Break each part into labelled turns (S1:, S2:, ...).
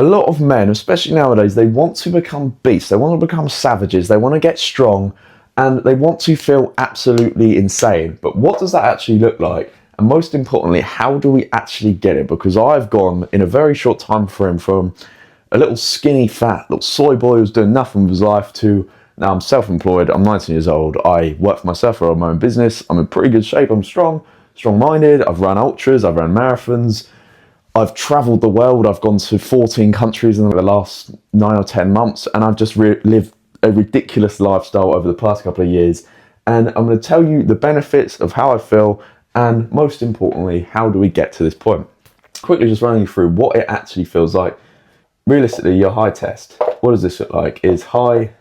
S1: A lot of men, especially nowadays, they want to become beasts, they want to become savages, they want to get strong, and they want to feel absolutely insane. But what does that actually look like? And most importantly, how do we actually get it? Because I've gone in a very short time frame from a little skinny, fat, little soy boy who's doing nothing with his life to now I'm self-employed, I'm 19 years old, I work for myself, I run my own business, I'm in pretty good shape, I'm strong-minded, I've run ultras, I've run marathons, I've travelled the world, I've gone to 14 countries in the last 9 or 10 months, and I've just lived a ridiculous lifestyle over the past couple of years. And I'm going to tell you the benefits of how I feel, and most importantly, how do we get to this point? Quickly just running through what it actually feels like. Realistically, your high test, what does this look like? Is high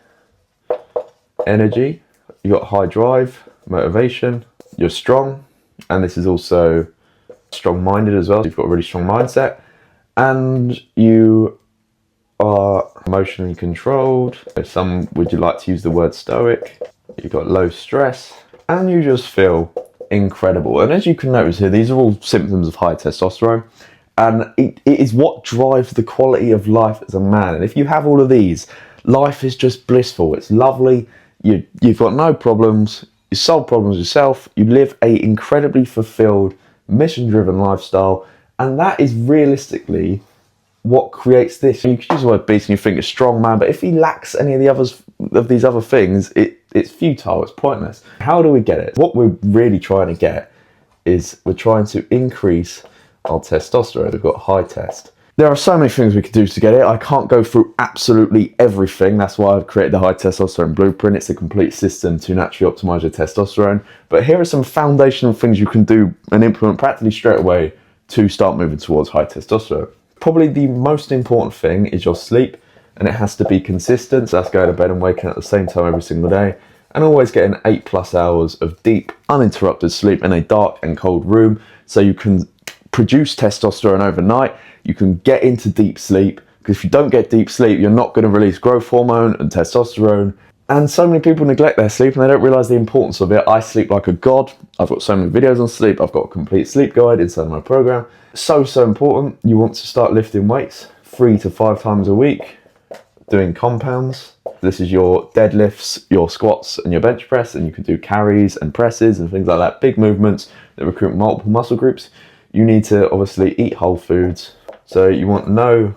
S1: energy, you've got high drive, motivation, you're strong, and this is also strong-minded as well, so you've got a really strong mindset, and you are emotionally controlled. Some would you like to use the word stoic. You've got low stress, and you just feel incredible. And as you can notice here, these are all symptoms of high testosterone, and it is what drives the quality of life as a man. And if you have all of these, life is just blissful, it's lovely, you've got no problems, you solve problems yourself, you live a incredibly fulfilled, mission-driven lifestyle, and that is realistically what creates this. You can use the word beast and you think a strong man, but if he lacks any of these other things, it's futile, it's pointless. How do we get it? What we're really trying to get is we're trying to increase our testosterone. We've got high test. There are so many things we could do to get it. I can't go through absolutely everything. That's why I've created the High Testosterone Blueprint. It's a complete system to naturally optimize your testosterone. But here are some foundational things you can do and implement practically straight away to start moving towards high testosterone. Probably the most important thing is your sleep, and it has to be consistent. So that's going to bed and waking at the same time every single day, and always getting 8+ hours of deep, uninterrupted sleep in a dark and cold room, so you can produce testosterone overnight. You can get into deep sleep, because if you don't get deep sleep, you're not going to release growth hormone and testosterone. And so many people neglect their sleep and they don't realize the importance of it. I sleep like a god. I've got so many videos on sleep. I've got a complete sleep guide inside my program. So important. You want to start lifting weights 3 to 5 times a week, doing compounds. This is your deadlifts, your squats, and your bench press, and you can do carries and presses and things like that. Big movements that recruit multiple muscle groups. You need to obviously eat whole foods. So you want no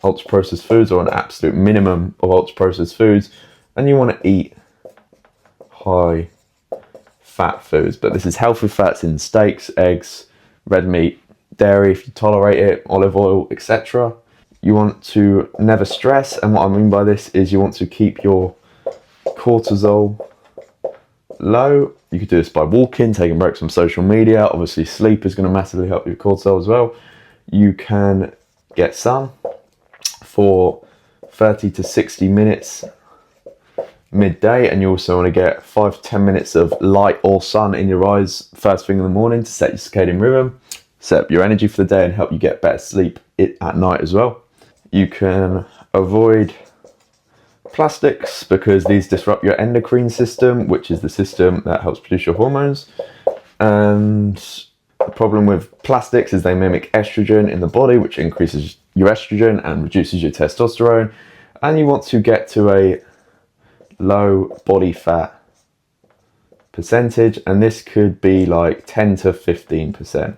S1: ultra-processed foods, or an absolute minimum of ultra-processed foods. And you want to eat high fat foods. But this is healthy fats in steaks, eggs, red meat, dairy if you tolerate it, olive oil, etc. You want to never stress. And what I mean by this is you want to keep your cortisol low. You could do this by walking, taking breaks from social media. Obviously sleep is going to massively help your cortisol as well. You can get sun for 30 to 60 minutes midday, and you also want to get 5 to 10 minutes of light or sun in your eyes first thing in the morning to set your circadian rhythm, set up your energy for the day, and help you get better sleep at night as well. You can avoid plastics because these disrupt your endocrine system, which is the system that helps produce your hormones. And the problem with plastics is they mimic estrogen in the body, which increases your estrogen and reduces your testosterone. And you want to get to a low body fat percentage, and this could be like 10 to 15%.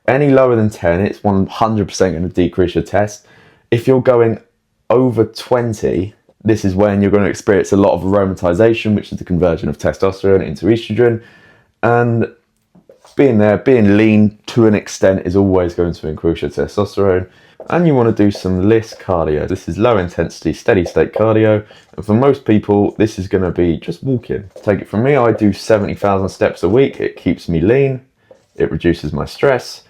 S1: Any lower than 10, it's 100% going to decrease your test. If you're going over 20, this is when you're going to experience a lot of aromatization, which is the conversion of testosterone into estrogen. And being lean to an extent is always going to increase your testosterone. And you want to do some LISS cardio. This is low intensity, steady state cardio. And for most people, this is going to be just walking. Take it from me, I do 70,000 steps a week. It keeps me lean. It reduces my stress,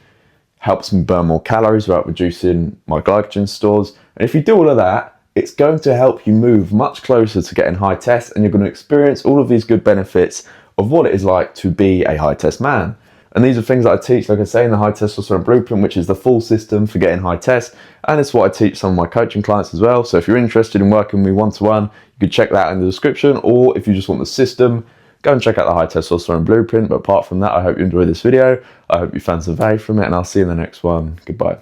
S1: helps me burn more calories without reducing my glycogen stores. And if you do all of that, it's going to help you move much closer to getting high test, and you're going to experience all of these good benefits of what it is like to be a high test man. And these are things that I teach, like I say, in the High Testosterone Blueprint, which is the full system for getting high test. And it's what I teach some of my coaching clients as well. So if you're interested in working with me one-to-one, you can check that out in the description. Or if you just want the system, go and check out the High Testosterone Blueprint. But apart from that, I hope you enjoyed this video. I hope you found some value from it, and I'll see you in the next one. Goodbye.